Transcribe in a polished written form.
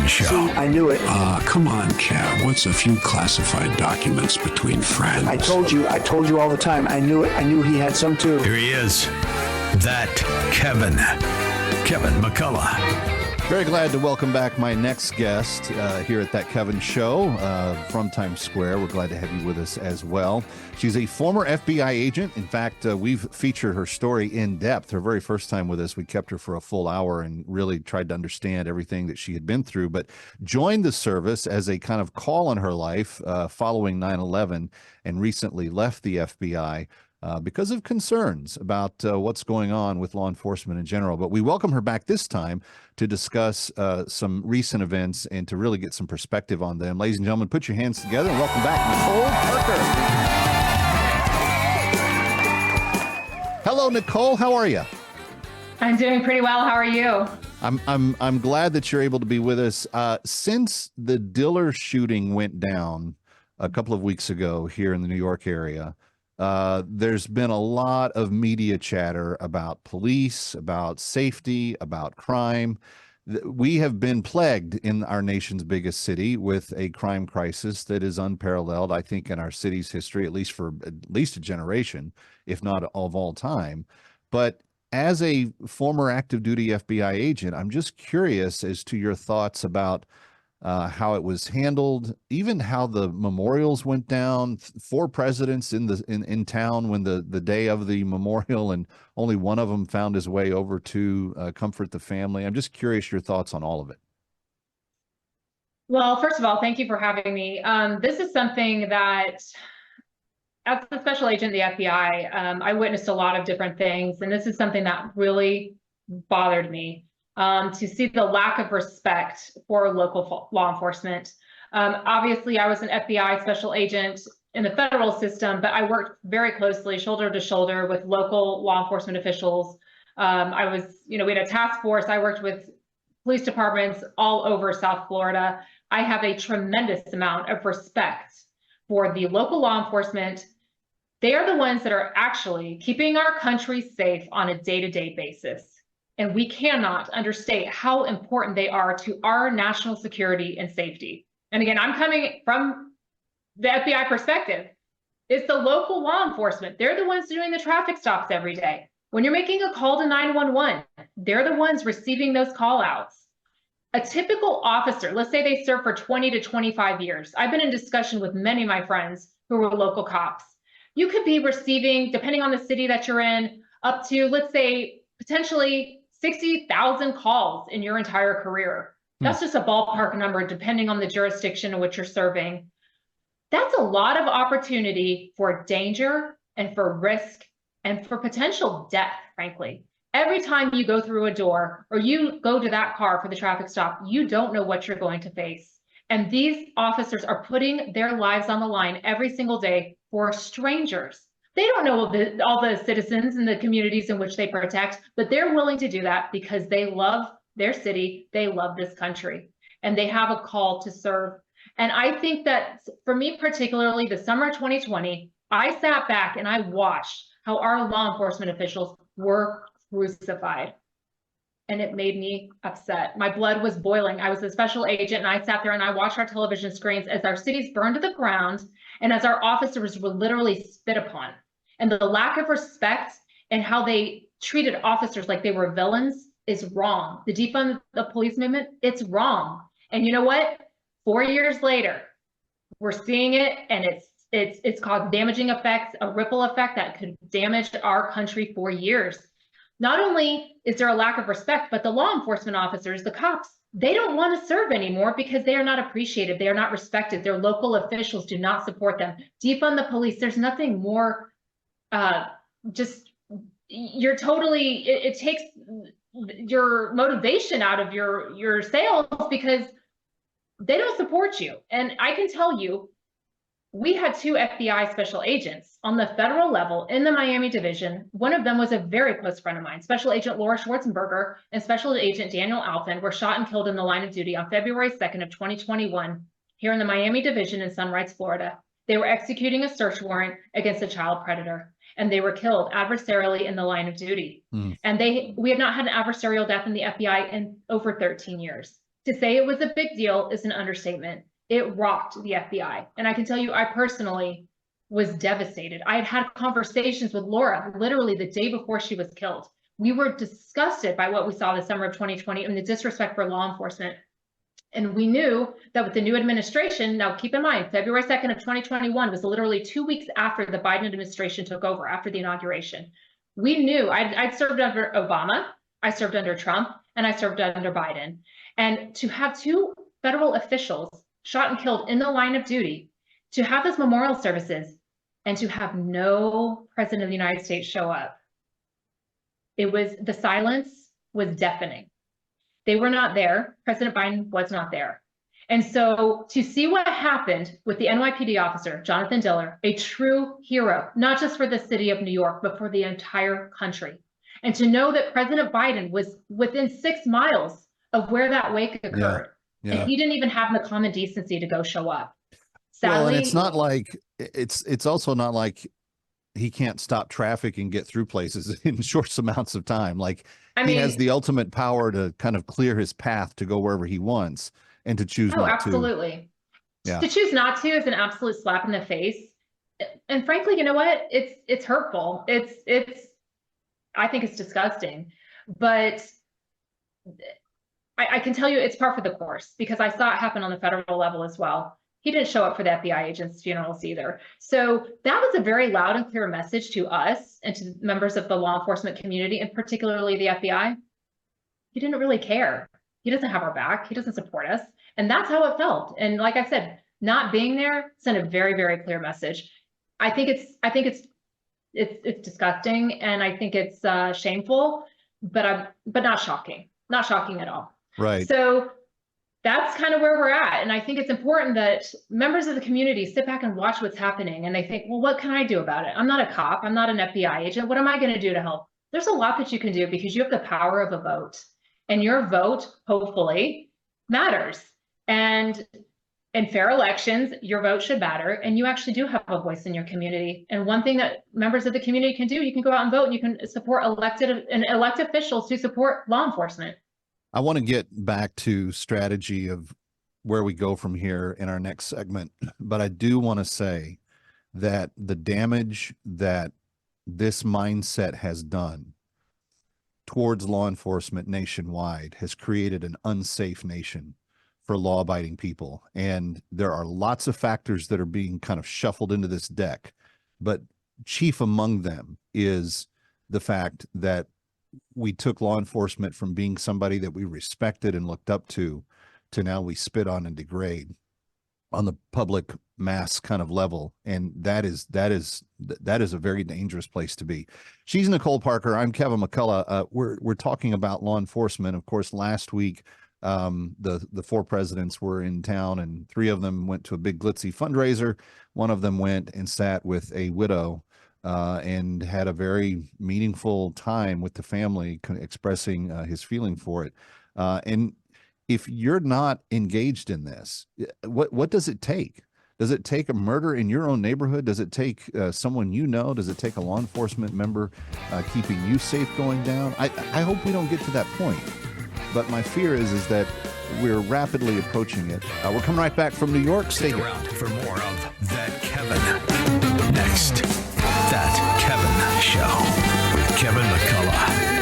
Show. See, I knew it. Come on, Kev. What's a few classified documents between friends? I told you all the time. I knew it. I knew he had some too. Here he is. That Kevin McCullough. Very glad to welcome back my next guest here at That Kevin Show from Times Square. We're glad to have you with us as well. She's a former FBI agent. In fact, we've featured her story in depth. Her very first time with us, we kept her for a full hour and really tried to understand everything that she had been through, but joined the service as a kind of call on her life following 9/11 and recently left the FBI. Because of concerns about what's going on with law enforcement in general. But we welcome her back this time to discuss some recent events and to really get some perspective on them. Ladies and gentlemen, put your hands together and welcome back Nicole Parker. Hello, Nicole. How are you? I'm doing pretty well. How are you? I'm glad that you're able to be with us. Since the Diller shooting went down a couple of weeks ago here in the New York area, there's been a lot of media chatter about police, about safety, about crime. We have been plagued in our nation's biggest city with a crime crisis that is unparalleled, I think, in our city's history, at least for at least a generation, if not of all time. But as a former active duty FBI agent, I'm just curious as to your thoughts about how it was handled, even how the memorials went down. 4 presidents in town when the day of the memorial, and only one of them found his way over to comfort the family. I'm just curious your thoughts on all of it. Well, first of all, thank you for having me. This is something that, as a special agent in the FBI, I witnessed a lot of different things, and this is something that really bothered me. To see the lack of respect for local law enforcement. Obviously, I was an FBI special agent in the federal system, but I worked very closely, shoulder to shoulder, with local law enforcement officials. We had a task force. I worked with police departments all over South Florida. I have a tremendous amount of respect for the local law enforcement. They are the ones that are actually keeping our country safe on a day-to-day basis. And we cannot understate how important they are to our national security and safety. And again, I'm coming from the FBI perspective. It's the local law enforcement. They're the ones doing the traffic stops every day. When you're making a call to 911, they're the ones receiving those call outs. A typical officer, let's say they serve for 20 to 25 years. I've been in discussion with many of my friends who were local cops. You could be receiving, depending on the city that you're in, up to, let's say, potentially 60,000 calls in your entire career. That's just a ballpark number, depending on the jurisdiction in which you're serving. That's a lot of opportunity for danger and for risk and for potential death, frankly. Every time you go through a door or you go to that car for the traffic stop, you don't know what you're going to face. And these officers are putting their lives on the line every single day for strangers. They don't know all the citizens and the communities in which they protect, but they're willing to do that because they love their city, they love this country, and they have a call to serve. And I think that for me, particularly the summer of 2020, I sat back and I watched how our law enforcement officials were crucified. And it made me upset. My blood was boiling. I was a special agent and I sat there and I watched our television screens as our cities burned to the ground and as our officers were literally spit upon. And the lack of respect and how they treated officers like they were villains is wrong. The defund the police movement, it's wrong. And you know what? 4 years later, we're seeing it, and it's caused damaging effects, a ripple effect that could damage our country for years. Not only is there a lack of respect, but the law enforcement officers, the cops, they don't want to serve anymore because they are not appreciated. They are not respected. Their local officials do not support them. Defund the police. There's nothing more it takes your motivation out of your sales because they don't support you. And I can tell you, we had 2 FBI special agents on the federal level in the Miami division. One of them was a very close friend of mine. Special Agent Laura Schwarzenberger and Special Agent Daniel Alfin were shot and killed in the line of duty on February 2nd of 2021 here in the Miami division in Sunrise, Florida. They were executing a search warrant against a child predator, and they were killed adversarially in the line of duty. And we have not had an adversarial death in the FBI in over 13 years. To say it was a big deal is an understatement. It rocked the FBI. And I can tell you, I personally was devastated. I had had conversations with Laura literally the day before she was killed. We were disgusted by what we saw the summer of 2020 and the disrespect for law enforcement. And we knew that with the new administration, now keep in mind, February 2nd of 2021 was literally 2 weeks after the Biden administration took over, after the inauguration. We knew I'd served under Obama, I served under Trump, and I served under Biden. And to have two federal officials shot and killed in the line of duty, to have those memorial services, and to have no president of the United States show up, the silence was deafening. They were not there. President Biden was not there. And so to see what happened with the NYPD officer, Jonathan Diller, a true hero, not just for the city of New York, but for the entire country. And to know that President Biden was within 6 miles of where that wake occurred. Yeah. And he didn't even have the common decency to go show up. Sadly, Well, and it's not like, it's also not like he can't stop traffic and get through places in short amounts of time. Like, he has the ultimate power to kind of clear his path to go wherever he wants and to choose not absolutely. to. Yeah. To choose not to is an absolute slap in the face. And frankly, you know what? It's hurtful. I think it's disgusting. But I can tell you it's par for the course, because I saw it happen on the federal level as well. He didn't show up for the FBI agents' funerals either. So that was a very loud and clear message to us and to members of the law enforcement community, and particularly the FBI. He didn't really care. He doesn't have our back. He doesn't support us. And that's how it felt. And like I said, not being there sent a very, very clear message. I think it's disgusting, and I think it's shameful, but not shocking. Not shocking at all. Right. So that's kind of where we're at. And I think it's important that members of the community sit back and watch what's happening, and they think, well, what can I do about it? I'm not a cop. I'm not an FBI agent. What am I going to do to help? There's a lot that you can do, because you have the power of a vote, and your vote, hopefully, matters. And in fair elections, your vote should matter, and you actually do have a voice in your community. And one thing that members of the community can do, you can go out and vote, and you can support elected officials who support law enforcement. I want to get back to strategy of where we go from here in our next segment, but I do want to say that the damage that this mindset has done towards law enforcement nationwide has created an unsafe nation for law-abiding people. And there are lots of factors that are being kind of shuffled into this deck, but chief among them is the fact that we took law enforcement from being somebody that we respected and looked up to now we spit on and degrade on the public mass kind of level. And that is a very dangerous place to be. She's Nicole Parker. I'm Kevin McCullough. We're talking about law enforcement. Of course, last week, the 4 presidents were in town, and 3 of them went to a big glitzy fundraiser. One of them went and sat with a widow and had a very meaningful time with the family, expressing his feeling for it. And if you're not engaged in this, what does it take? Does it take a murder in your own neighborhood? Does it take someone you know? Does it take a law enforcement member keeping you safe going down? I hope we don't get to that point. But my fear is that we're rapidly approaching it. We're coming right back from New York. Stay here. Around for more of That Kevin. Next, That Kevin Show with Kevin McCullough.